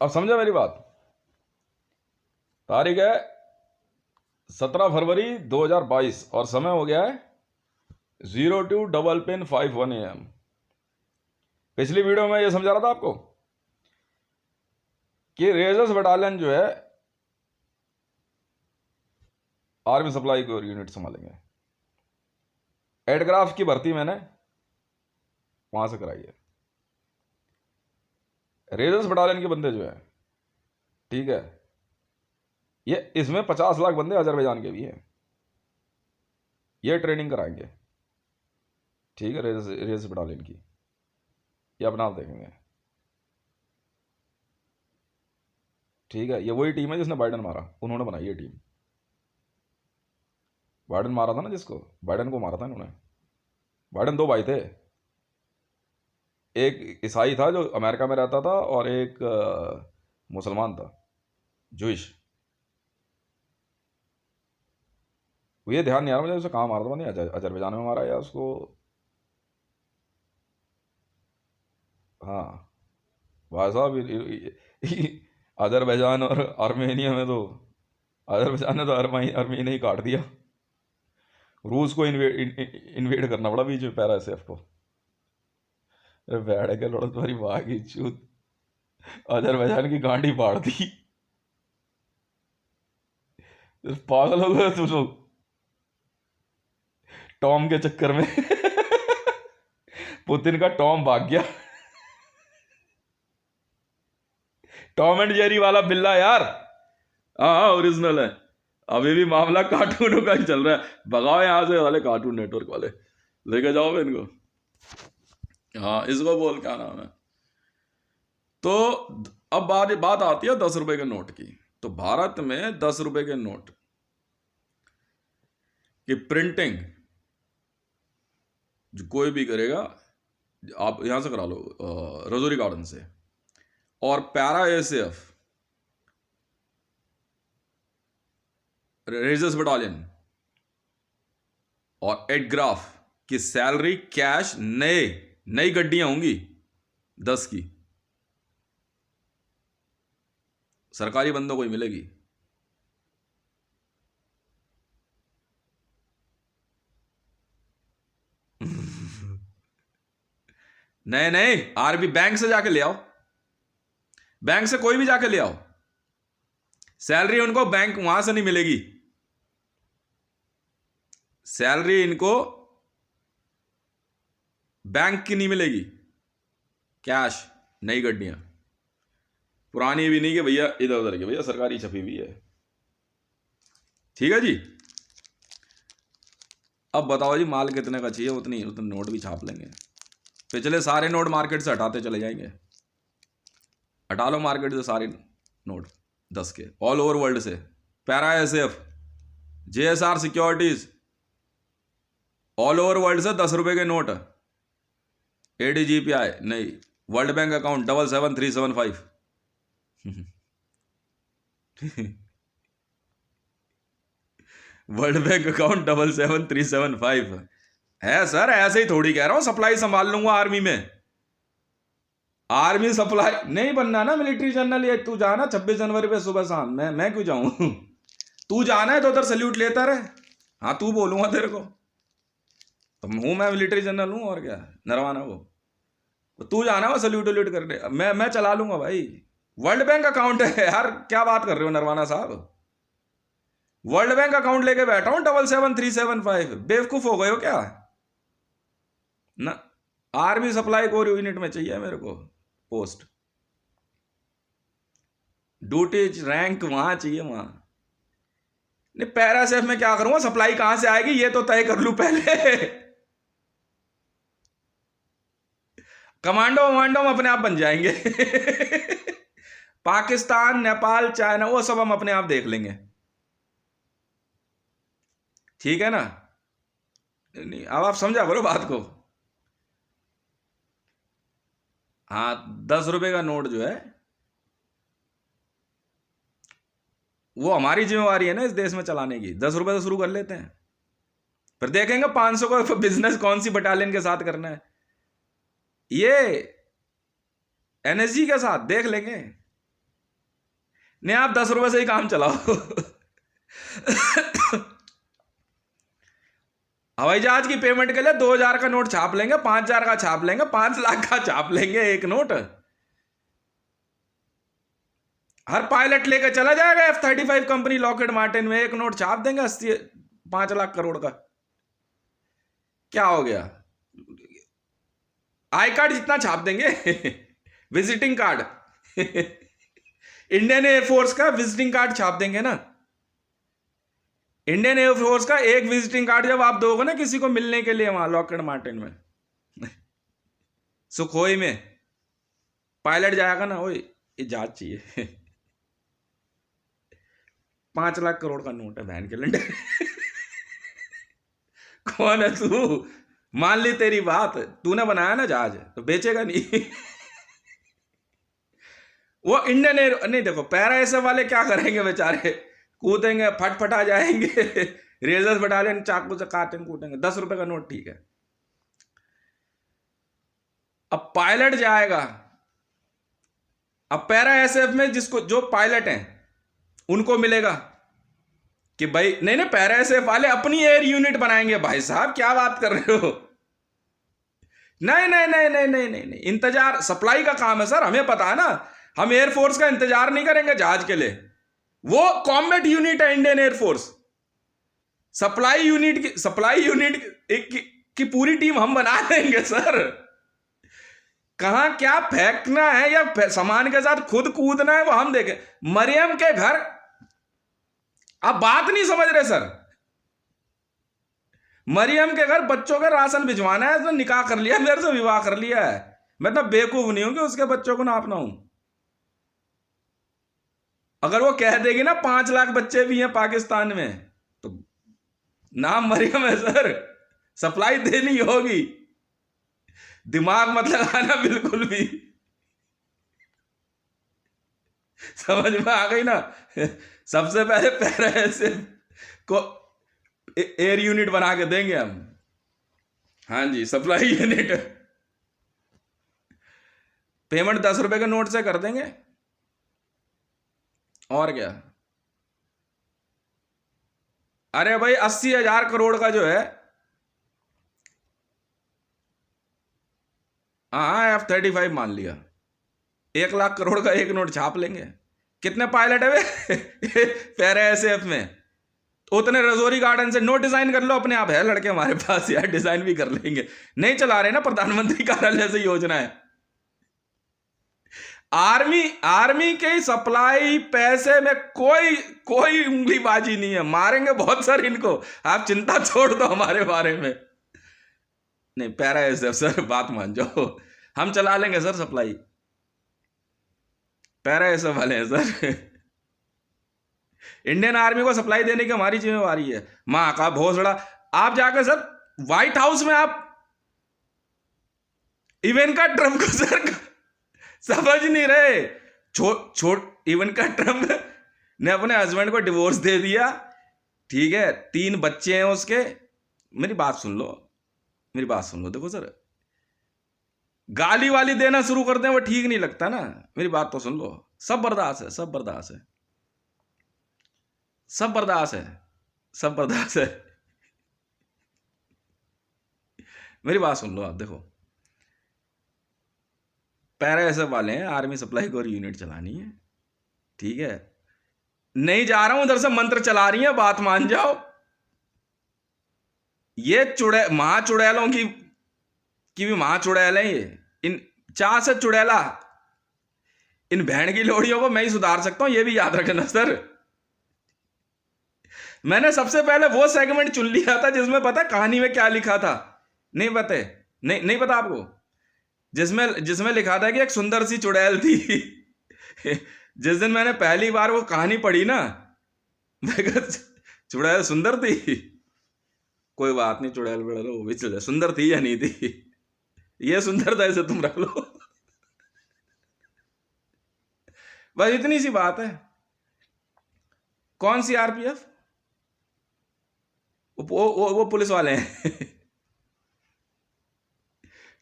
अब समझा मेरी बात। तारीख है 17 फरवरी 2022 और समय हो गया है 02:51 AM। पिछली वीडियो में ये समझा रहा था आपको कि रेजर्स बटालियन जो है आर्मी सप्लाई को यूनिट संभालेंगे। एडक्राफ्ट की भर्ती मैंने वहां से कराई है। रेजर्स बटालियन के बंदे जो है, ठीक है, ये इसमें 50 लाख बंदे अजरबैजान के भी हैं। ये ट्रेनिंग कराएंगे, ठीक है, रेजर्स बटालियन की। ये अपना आप देखेंगे, ठीक है। ये वही टीम है जिसने बाइडन मारा, उन्होंने बनाई ये टीम। बाइडन मारा था ना जिसको, बाइडन को मारा था इन्होंने। बाइडन 2 भाई थे, एक ईसाई था जो अमेरिका में रहता था और एक मुसलमान था, जूइश। ये ध्यान नहीं आ रहा मुझे उसे कहाँ मारा था, नहीं अजरबैजान में मारा या उसको। हाँ भाई साहब, अजरबैजान और आर्मेनिया में तो अजरबैजान ने तो आर्मेनिया ही काट दिया। रूस को इन्वेड करना पड़ा बीच में पैराएसएफ को। अरे बैठ के लड़ो तुम्हारी माँ की चूत, अजरबैजान की गांडी फाड़ दी। पागल हो गए तुम लोग टॉम के चक्कर में। पुतिन का टॉम भाग गया। टॉम एंड जेरी वाला बिल्ला यार, हाँ ओरिजिनल है। अभी भी मामला कार्टूनों का ही चल रहा है। भगाओ यहां से वाले कार्टून नेटवर्क वाले, लेके जाओ इनको। हाँ इसको बोल क्या नाम है। तो अब बात आती है 10 रुपए के नोट की। तो भारत में 10 रुपए के नोट की प्रिंटिंग जो कोई भी करेगा, आप यहां से करा लो रजौरी गार्डन से। और पैरा एएसएफ, रेजर्स बटालियन और एडग्राफ की सैलरी कैश, नई गड्डियां होंगी 10 की, सरकारी बंदों को ही मिलेगी। नहीं आरबी बैंक से जाके ले आओ, बैंक से कोई भी जाके ले आओ। सैलरी उनको बैंक वहां से नहीं मिलेगी, सैलरी इनको बैंक की नहीं मिलेगी, कैश, नई गड्डियां, पुरानी भी नहीं कि भैया इधर उधर की, भैया सरकारी छपी हुई है। ठीक है जी। अब बताओ जी माल कितने का चाहिए, उतने नोट भी छाप लेंगे। पिछले सारे नोट मार्केट से हटाते चले जाएंगे। हटा लो मार्केट से सारे नोट 10 के, ऑल ओवर वर्ल्ड से। Para SF, JSR securities, all over world से 10 रुपए के नोट। एडीजीपीआई नहीं, world bank account 77375। World bank account 77375 है सर। ऐसे ही थोड़ी कह रहा हूं सप्लाई संभाल लूंगा आर्मी में। आर्मी सप्लाई नहीं बनना ना मिलिट्री जनरल। ये तू जाना 26 जनवरी पे सुबह शाम, मैं क्यों जाऊं। तू जाना है तो उधर सल्यूट लेता रहे। हाँ तू बोलूंगा तेरे को, तो हूं मैं मिलिट्री जनरल हूं और क्या, नरवाना वो। तो तू जाना वो सल्यूट वल्यूट करने, मैं चला लूंगा भाई। वर्ल्ड बैंक अकाउंट है यार, क्या बात कर रहे हो नरवाना साहब। वर्ल्ड बैंक अकाउंट लेके बैठा हूं 77375। बेवकूफ हो गए हो क्या ना। आर्मी सप्लाई कोर यूनिट में चाहिए मेरे को पोस्ट, ड्यूटी रैंक वहां चाहिए वहां। नहीं पैरासेफ में क्या करूंगा, सप्लाई कहां से आएगी ये तो तय कर लूं पहले। कमांडो वमांडो हम अपने आप बन जाएंगे। पाकिस्तान, नेपाल, चाइना वो सब हम अपने आप देख लेंगे। ठीक है ना। नहीं अब आप समझा करो बात को। हाँ 10 रुपए का नोट जो है वो हमारी जिम्मेवारी है ना इस देश में चलाने की। 10 रुपए से शुरू कर लेते हैं, फिर देखेंगे 500 का बिजनेस कौन सी बटालियन के साथ करना है। ये एनएसजी के साथ देख लेंगे। नहीं, आप 10 रुपए से ही काम चलाओ। हवाई जहाज की पेमेंट के लिए 2,000 का नोट छाप लेंगे, 5,000 का छाप लेंगे, 5 लाख का छाप लेंगे एक नोट। हर पायलट लेकर चला जाएगा F-35 कंपनी लॉकहीड मार्टिन में, एक नोट छाप देंगे 5 लाख करोड़ का। क्या हो गया? आई कार्ड जितना छाप देंगे। Visiting card. इंडियन एयरफोर्स का विजिटिंग कार्ड छाप देंगे ना। इंडियन एयरफोर्स का एक विजिटिंग कार्ड जब आप दोगे ना किसी को मिलने के लिए वहां लॉकहीड मार्टिन में, सुखोई में, पायलट जाएगा ना, वो ये जहाज चाहिए। 5 लाख करोड़ का नोट है बहन के लंडे। कौन है तू? मान ली तेरी बात, तूने बनाया ना जहाज, तो बेचेगा नहीं। वो इंडियन एयर नहीं, देखो पैरा ऐसे वाले क्या करेंगे बेचारे, कूदेंगे, फटफटा जाएंगे। रेजर बटा लेंगे, चाकू से काटेंगे कूटेंगे। 10 रुपए का नोट ठीक है। अब पायलट जाएगा, अब पैरा एसएफ में जिसको जो पायलट हैं उनको मिलेगा कि भाई नहीं नहीं, पैरा एसएफ वाले अपनी एयर यूनिट बनाएंगे। भाई साहब क्या बात कर रहे हो? नहीं नहीं नहीं नहीं नहीं नहीं नहीं, इंतजार सप्लाई का काम है सर, हमें पता है ना। हम एयरफोर्स का इंतजार नहीं करेंगे जहाज के लिए, वो कॉम्बैट यूनिट है इंडियन एयरफोर्स। सप्लाई यूनिट की पूरी टीम हम बना देंगे सर। कहां क्या फेंकना है या सामान के साथ खुद कूदना है वो हम देखें। मरियम के घर, आप बात नहीं समझ रहे सर। मरियम के घर बच्चों का राशन भिजवाना है, उसने निकाह कर लिया, मेरे से विवाह कर लिया है। मैं तो बेवकूफ नहीं हूं कि उसके बच्चों को नापना हूं। अगर वो कह देगी ना 5 लाख बच्चे भी हैं पाकिस्तान में, तो नाम मरियम है सर, सप्लाई देनी होगी। दिमाग मत लगाना बिल्कुल भी। समझ में आ गई ना? सबसे पहले पैरा ऐसे को एयर यूनिट बना के देंगे हम। हाँ जी, सप्लाई यूनिट। पेमेंट 10 रुपए के नोट से कर देंगे, और क्या। अरे भाई 80,000 करोड़ का जो है, हाँ F-35 मान लिया, 1 लाख करोड़ का एक नोट छाप लेंगे। कितने पायलट है वे? पैरा एसएफ में उतने रजौरी गार्डन से नोट डिजाइन कर लो अपने आप, है लड़के हमारे पास यार, डिजाइन भी कर लेंगे। नहीं चला रहे ना प्रधानमंत्री कार्यालय से योजना है। आर्मी के सप्लाई पैसे में कोई उंगलीबाजी नहीं है। मारेंगे बहुत सर इनको, आप चिंता छोड़ दो हमारे बारे में। नहीं पैरा एसएफ सर, बात मान जाओ, हम चला लेंगे सर सप्लाई। पैरा एसएफ वाले हैं सर। इंडियन आर्मी को सप्लाई देने की हमारी जिम्मेवारी है। मां का भोसड़ा। आप जाकर सर व्हाइट हाउस में आप इवेंका ट्रंप को सर समझ नहीं रहे। इवेंका ट्रंप ने अपने हस्बैंड को डिवोर्स दे दिया, ठीक है, 3 बच्चे हैं उसके। मेरी बात सुन लो, मेरी बात सुन लो। देखो सर, गाली वाली देना शुरू कर दें वो ठीक नहीं लगता ना। मेरी बात तो सुन लो। सब बर्दाश्त है, सब बर्दाश्त है, सब बर्दाश्त है, सब बर्दाश्त है। मेरी बात सुन लो आप। देखो पैरा ऐसे वाले हैं, आर्मी सप्लाई को यूनिट चलानी है, ठीक है। नहीं जा रहा हूं उधर से मंत्र चला रही है, बात मान जाओ। ये मां चुड़ैलों की भी मां चुड़ैल है ये। इन चाह से चुड़ैला, इन बहन की लोड़ियों को मैं ही सुधार सकता हूं, ये भी याद रखना सर। मैंने सबसे पहले वो सेगमेंट चुन लिया था जिसमें पता कहानी में क्या लिखा था। नहीं पता? नहीं पता आपको? जिसमें लिखा था कि एक सुंदर सी चुड़ैल थी। जिस दिन मैंने पहली बार वो कहानी पढ़ी ना, मैं चुड़ैल सुंदर थी। कोई बात नहीं, चुड़ैल बड़ैल वो भी चले, सुंदर थी या नहीं थी, ये सुंदर था, इसे तुम रख लो। बस इतनी सी बात है। कौन सी आरपीएफ? वो पुलिस वाले हैं।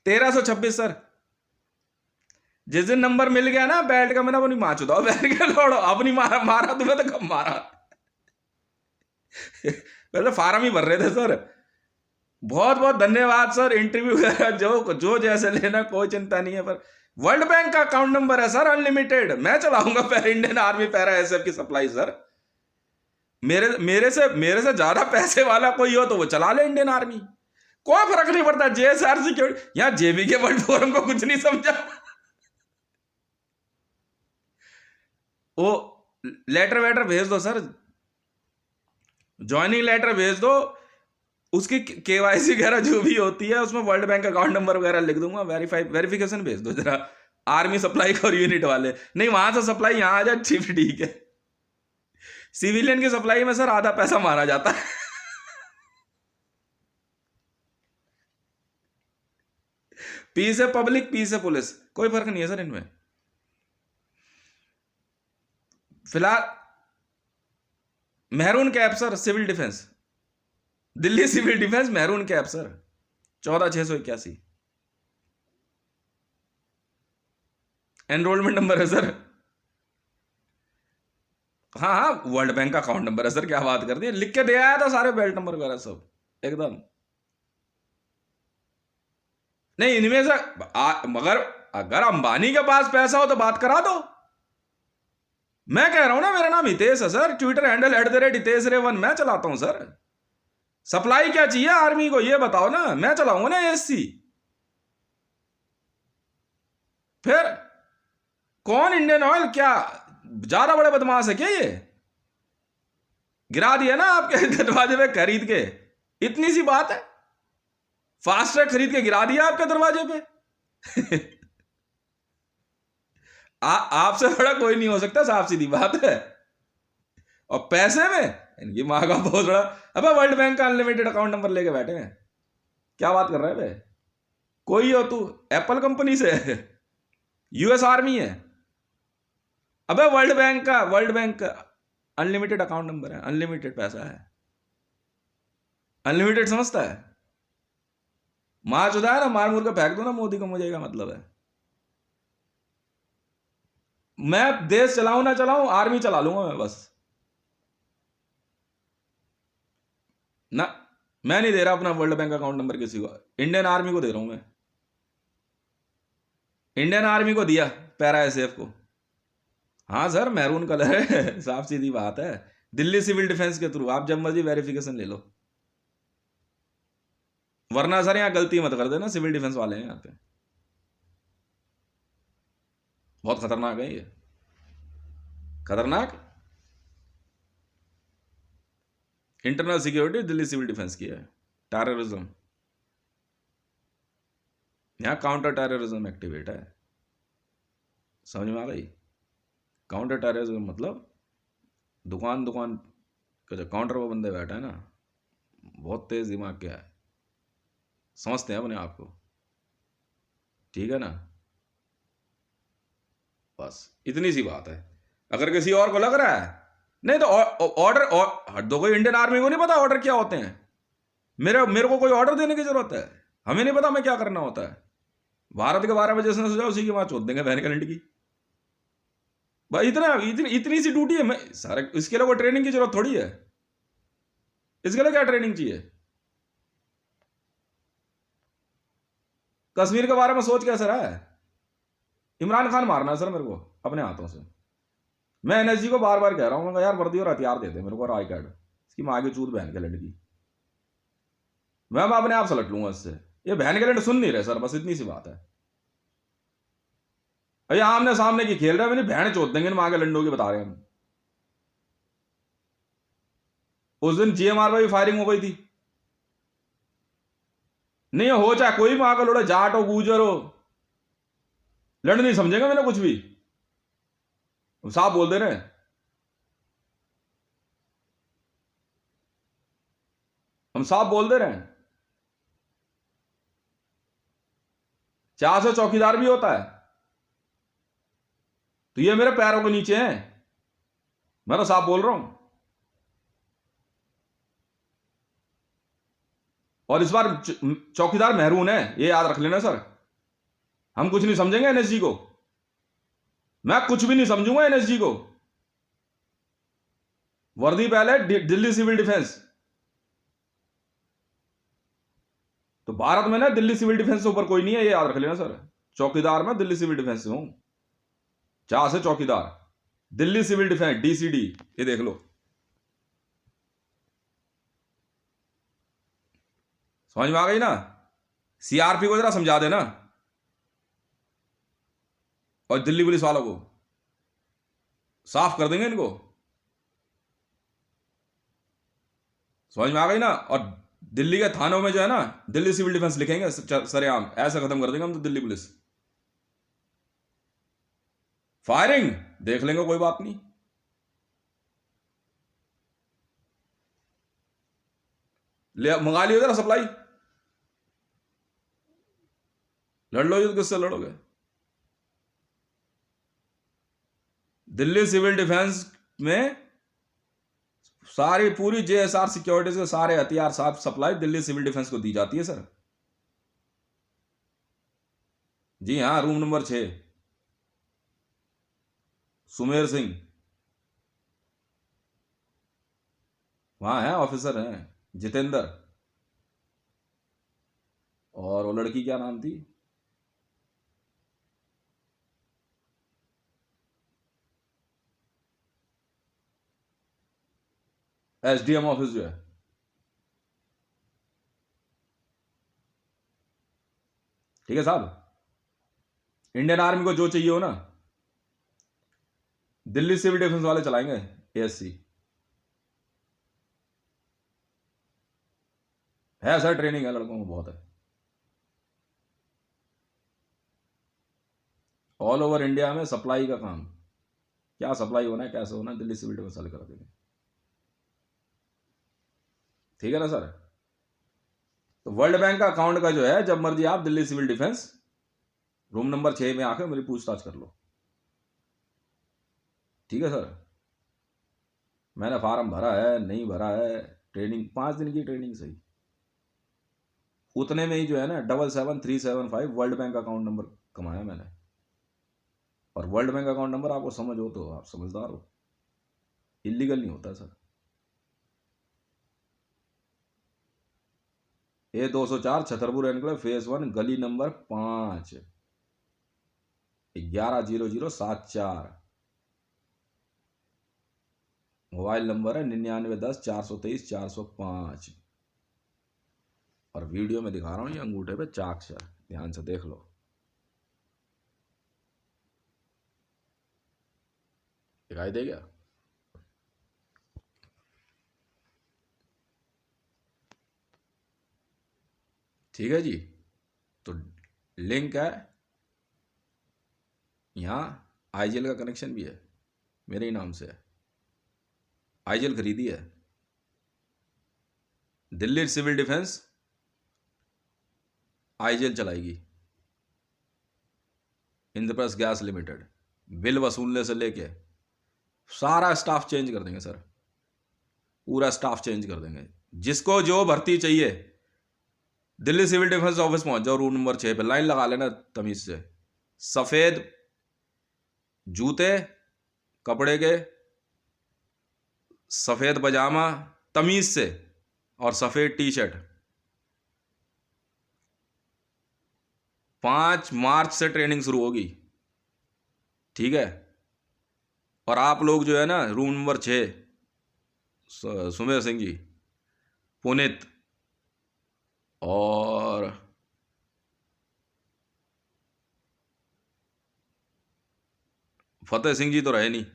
1326 सर, जिस दिन नंबर मिल गया ना बैठ का, मैंने अपनी माँ चुदाओ बैठ के लौड़ो, अपनी मारा तुम्हें तो कब मारा। पहले फार्म ही भर रहे थे सर। बहुत बहुत धन्यवाद सर, इंटरव्यू वगैरह जो जो जैसे लेना कोई चिंता नहीं है। पर वर्ल्ड बैंक का अकाउंट नंबर है सर अनलिमिटेड, मैं चलाऊंगा para Indian army para SF की सप्लाई सर। मेरे से ज्यादा पैसे वाला कोई हो तो वो चला ले इंडियन आर्मी, कोई फर्क नहीं पड़ता। जेएसआर सिक्योरिटी यहाँ जेबी के वर्ल्ड फोरम को कुछ नहीं समझा। वो लेटर वेटर भेज दो सर, ज्वाइनिंग लेटर भेज दो, उसकी केवाईसी वगैरह जो भी होती है उसमें वर्ल्ड बैंक अकाउंट नंबर वगैरह लिख दूंगा, वेरिफिकेशन भेज दो जरा आर्मी सप्लाई और यूनिट वाले। नहीं वहां से सप्लाई यहां आ जाए ठीक है। सिविलियन की सप्लाई में सर आधा पैसा मारा जाता है। पी से पब्लिक पी से पुलिस, कोई फर्क नहीं है सर इनमें। फिलहाल maroon cap sir civil defence, Delhi civil defence maroon cap sir 14,681 enrolment number है सर। हाँ हाँ वर्ल्ड बैंक का अकाउंट नंबर है सर, क्या बात कर दी, लिख के दे आया था सारे बेल्ट नंबर वगैरह सब एकदम। नहीं इनमें से मगर अगर अंबानी के पास पैसा हो तो बात करा दो। मैं कह रहा हूं ना मेरा नाम हितेश है sir, Twitter handle @Hitesh Revan मैं चलाता हूं सर। सप्लाई क्या चाहिए आर्मी को ये बताओ ना, मैं चलाऊंगा ना एएससी। फिर कौन इंडियन ऑयल क्या ज्यादा बड़े बदमाश है क्या ये? गिरा दिया ना आपके दरवाजे पे खरीद के, इतनी सी बात है, फास्ट ट्रैक खरीद के गिरा दिया आपके दरवाजे पे। आपसे बड़ा कोई नहीं हो सकता, साफ सीधी बात है। और पैसे में इनकी मां का बहुत बड़ा। अबे वर्ल्ड बैंक का अनलिमिटेड अकाउंट नंबर लेके बैठे हैं, क्या बात कर रहे हैं बे? कोई हो तू एप्पल कंपनी से, यूएस आर्मी है? अबे वर्ल्ड बैंक का अनलिमिटेड अकाउंट नंबर है, अनलिमिटेड पैसा है, अनलिमिटेड समझता है? मार चुदा है ना, मार मुर के फेंक दो ना मोदी को, मुझे क्या मतलब है। मैं देश चलाऊं ना चलाऊं आर्मी चला लूंगा मैं बस ना। मैं नहीं दे रहा अपना वर्ल्ड बैंक अकाउंट नंबर किसी को, इंडियन आर्मी को दे रहा हूं मैं। इंडियन आर्मी को दिया पैरा एसएफ को। हाँ सर मैरून कलर है, साफ सीधी बात है। दिल्ली सिविल डिफेंस के थ्रू आप जब मर्जी वेरिफिकेशन ले लो, वरना सर यहां गलती मत कर देना, सिविल डिफेंस वाले हैं यहाँ पे, बहुत खतरनाक है ये, खतरनाक। Internal security Delhi civil defence की है, टेररिज्म, यहां काउंटर टेररिज्म एक्टिवेट है, समझ में आ गई? काउंटर टेररिज्म मतलब दुकान का जो काउंटर पर बंदे बैठा है ना, बहुत तेज दिमाग क्या है, समझते हैं अपने आप को, ठीक है ना? बस इतनी सी बात है। अगर किसी और को लग रहा है नहीं तो ऑर्डर दो, कोई इंडियन आर्मी को नहीं पता ऑर्डर क्या होते हैं? मेरे को कोई ऑर्डर देने की जरूरत है? हमें नहीं पता हमें क्या करना होता है? भारत के 12 बजे से सुझाव उसी की वहां चोद देंगे बहन कैलेंडर की। भाई इतनी सी ड्यूटी है। मैं सारे इसके लिए कोई ट्रेनिंग की जरूरत थोड़ी है, इसके लिए क्या ट्रेनिंग चाहिए? कश्मीर के बारे में सोच कैसे रहा है? इमरान खान मारना है सर मेरे को अपने हाथों से। मैं एनएसजी को बार बार कह रहा हूँ यार वर्दी और हथियार देते मेरे को, आई कार्ड, इसकी माँ की चूत बहन के लड़की, मैं अपने आप सलट लूंगा इससे। ये बहन के लड़ सुन नहीं रहे सर, बस इतनी सी बात है। अरे आमने सामने की खेल रहे हैं, मेरी बहन चोद देंगे माँ के लंडों की, बता रहे हैं हम। उस दिन जीएमआर में भी फायरिंग हो गई थी, नहीं हो चाहे कोई माँ का लोड़ा, जाट हो गुजर हो, लड़ नहीं समझेगा मैंने कुछ भी, साफ बोल दे रहे हैं। हम साफ बोल दे रहे हैं, चार से चौकीदार भी होता है, तो ये मेरे पैरों के नीचे हैं, मैं तो साफ बोल रहा हूं। और इस बार चौकीदार मेहरून है, ये याद रख लेना सर। हम कुछ नहीं समझेंगे एनएसजी को, मैं कुछ भी नहीं समझूंगा एनएसजी को। वर्दी पहले दिल्ली सिविल डिफेंस, तो भारत में ना दिल्ली सिविल डिफेंस से ऊपर कोई नहीं है, ये याद रख लेना सर। चौकीदार मैं दिल्ली सिविल डिफेंस से हूं, चार से चौकीदार, दिल्ली सिविल डिफेंस डीसीडी, ये देख लो। समझ में आ गई ना? सीआरपी को जरा समझा देना, और दिल्ली पुलिस वालों को साफ कर देंगे इनको। समझ में आ गई ना? और दिल्ली के थानों में जो है ना दिल्ली सिविल डिफेंस लिखेंगे सरेआम, ऐसा खत्म कर देंगे हम तो दिल्ली पुलिस। फायरिंग देख लेंगे, कोई बात नहीं। ले मंगा लियो जरा सप्लाई, लड़ लो, युद्ध किससे लड़ोगे? दिल्ली सिविल डिफेंस में सारी पूरी जेएसआर सिक्योरिटीज के सारे हथियार साफ सप्लाई दिल्ली सिविल डिफेंस को दी जाती है सर। जी हाँ, रूम नंबर 6, सुमेर सिंह वहां है, ऑफिसर हैं जितेंद्र, और वो लड़की क्या नाम थी, एसडीएम ऑफिस जो है। ठीक है साहब, इंडियन आर्मी को जो चाहिए हो ना दिल्ली सिविल डिफेंस वाले चलाएंगे, एएससी है सर, ट्रेनिंग है लड़कों को बहुत है। ऑल ओवर इंडिया में सप्लाई का काम, क्या सप्लाई होना है कैसे होना है दिल्ली सिविल डिफेंस वाले करा देंगे। ठीक है ना सर? तो वर्ल्ड बैंक का अकाउंट का जो है, जब मर्जी आप Delhi civil defence room number 6 में आकर मेरी पूछताछ कर लो। ठीक है सर? मैंने फार्म भरा है नहीं भरा है, ट्रेनिंग 5 दिन की ट्रेनिंग सही, उतने में ही जो है ना 77375 वर्ल्ड बैंक अकाउंट नंबर कमाया मैंने। और वर्ल्ड बैंक अकाउंट नंबर आपको समझ हो तो आप समझदार हो, इलीगल नहीं होता sir. A204 Chhatarpur enclave phase 1 गली नंबर 5 110074, मोबाइल नंबर है 9910 423 405। और वीडियो में दिखा रहा हूं ये अंगूठे पे चाक से, ध्यान से देख लो, दिखाई देगा? ठीक है जी। तो लिंक है यहाँ, आईजीएल का कनेक्शन भी है, मेरे ही नाम से है, आईजीएल खरीदी है। दिल्ली सिविल डिफेंस आईजीएल चलाएगी, इंद्रप्रस्थ गैस लिमिटेड, बिल वसूलने से लेके सारा स्टाफ चेंज कर देंगे सर, पूरा स्टाफ चेंज कर देंगे। जिसको जो भर्ती चाहिए दिल्ली सिविल डिफेंस ऑफिस पहुंच जाओ, रूम नंबर 6 पे लाइन लगा लेना तमीज से। सफेद जूते कपड़े के, सफेद पजामा तमीज से, और सफेद टी शर्ट। 5 मार्च से ट्रेनिंग शुरू होगी। ठीक है? और आप लोग जो है ना रूम नंबर 6, सुमेर सिंह जी, पुनित और फतेह सिंह जी तो रहे नहीं,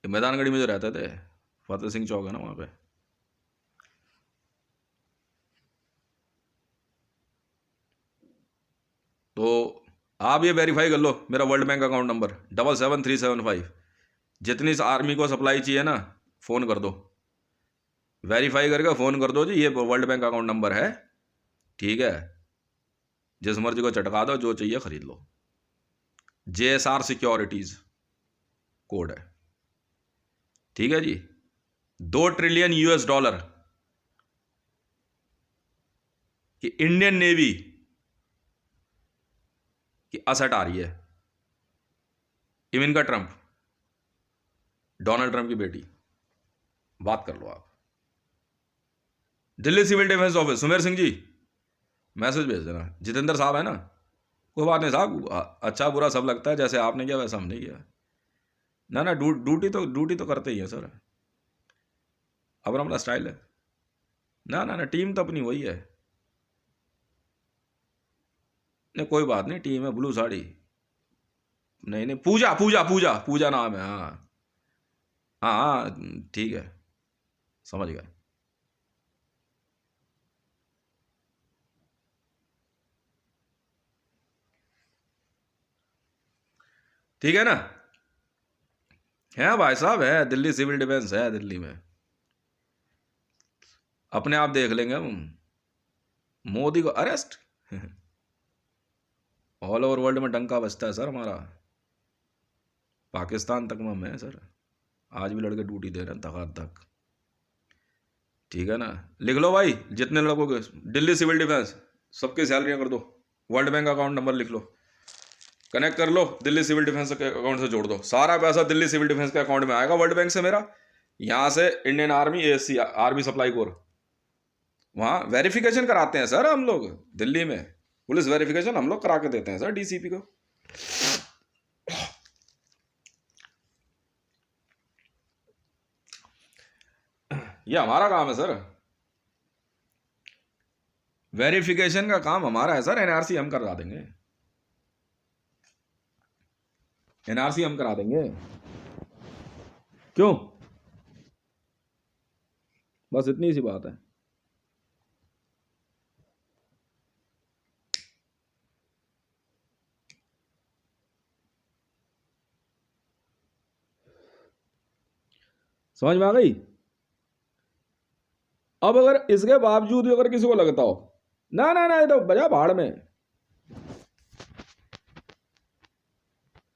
मैदानगढ़ी में जो रहते थे, फतेह सिंह चौक है ना वहां पे। तो आप ये वेरीफाई कर लो, मेरा वर्ल्ड बैंक अकाउंट नंबर 77375। जितनी इस आर्मी को सप्लाई चाहिए ना, फ़ोन कर दो, वेरीफाई करके फ़ोन कर दो जी, ये वर्ल्ड बैंक अकाउंट नंबर है। ठीक है? जिस मर्जी को चटका दो, जो चाहिए खरीद लो। जेएसआर सिक्योरिटीज कोड है। ठीक है जी? 2 ट्रिलियन यूएस डॉलर की इंडियन नेवी कि असट आ रही है। इविनका ट्रंप, डोनाल्ड ट्रंप की बेटी, बात कर लो आप। Delhi civil defence office, Sumer Singh ji message भेज देना। जितेंद्र साहब है ना, कोई बात नहीं साहब, अच्छा बुरा सब लगता है, जैसे आपने किया वैसा हमने किया। ना ना, ड्यूटी तो करते ही है सर, अब हमारा स्टाइल है। ना ना ना, टीम तो अपनी वही है। नहीं कोई बात नहीं, टीम है ब्लू साड़ी। नहीं नहीं, पूजा पूजा पूजा पूजा नाम है, हाँ हाँ हाँ, ठीक है, समझ गए। ठीक है ना, है भाई साहब, है दिल्ली सिविल डिफेंस है दिल्ली में, अपने आप देख लेंगे हम। मोदी को अरेस्ट ऑल ओवर वर्ल्ड में डंका बजता है सर हमारा, पाकिस्तान तक में हम है सर, आज भी लड़के ड्यूटी दे रहे हैं तक तक। ठीक है ना, लिख लो भाई, जितने लोगों के दिल्ली सिविल डिफेंस, सबकी सैलरियां कर दो, वर्ल्ड बैंक अकाउंट नंबर लिख लो, कनेक्ट कर लो, दिल्ली सिविल डिफेंस के अकाउंट से जोड़ दो, सारा पैसा दिल्ली सिविल डिफेंस के अकाउंट में आएगा वर्ल्ड बैंक से मेरा, यहाँ से Indian army, ASC army supply core, वहाँ वेरिफिकेशन कराते हैं सर हम लोग दिल्ली में, पुलिस वेरिफिकेशन हम लोग करा के देते हैं सर डीसीपी को। ये हमारा काम है सर, वेरिफिकेशन का काम हमारा है सर, एनआरसी हम करवा देंगे, एनआरसी हम करा देंगे, क्यों, बस इतनी सी बात है। समझ में आ गई। अब अगर इसके बावजूद भी अगर किसी को लगता हो ना ना ना, ये तो बजा भाड़ में,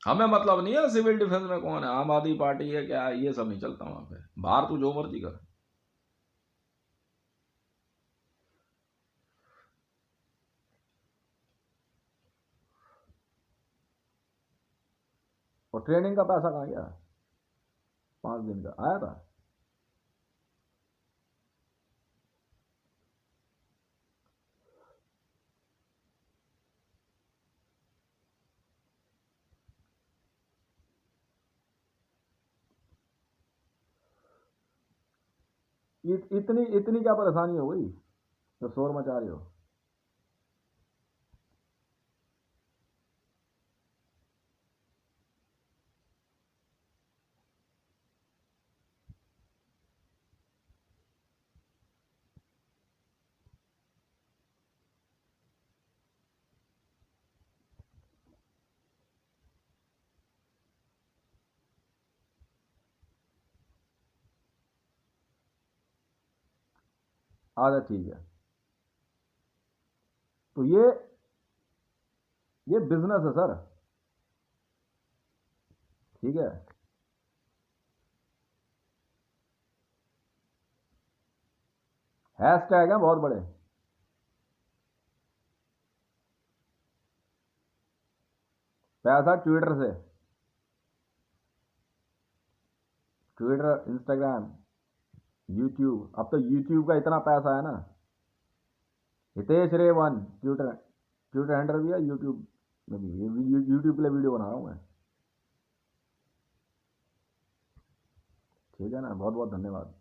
हमें मतलब नहीं है सिविल डिफेंस में कौन है, आम आदमी पार्टी है क्या, ये सब नहीं चलता वहां पे, बाहर तू जो मर्जी कर। और ट्रेनिंग का पैसा कहाँ गया, 5 दिन का आया था। इतनी इतनी क्या परेशानी हो गई तो शोर मचा रही हो। आजा ठीक है, तो ये बिजनेस है सर, ठीक है। हैशटैग है बहुत बड़े, पैसा ट्विटर से, ट्विटर, इंस्टाग्राम, यूट्यूब, अब तो यूट्यूब का इतना पैसा है ना। हितेश रे वन ट्विटर, ट्विटर हैंडल भी है, यूट्यूब में भी, यूट्यूब के लिए वीडियो बना रहा हूँ मैं। ठीक है ना, बहुत बहुत धन्यवाद।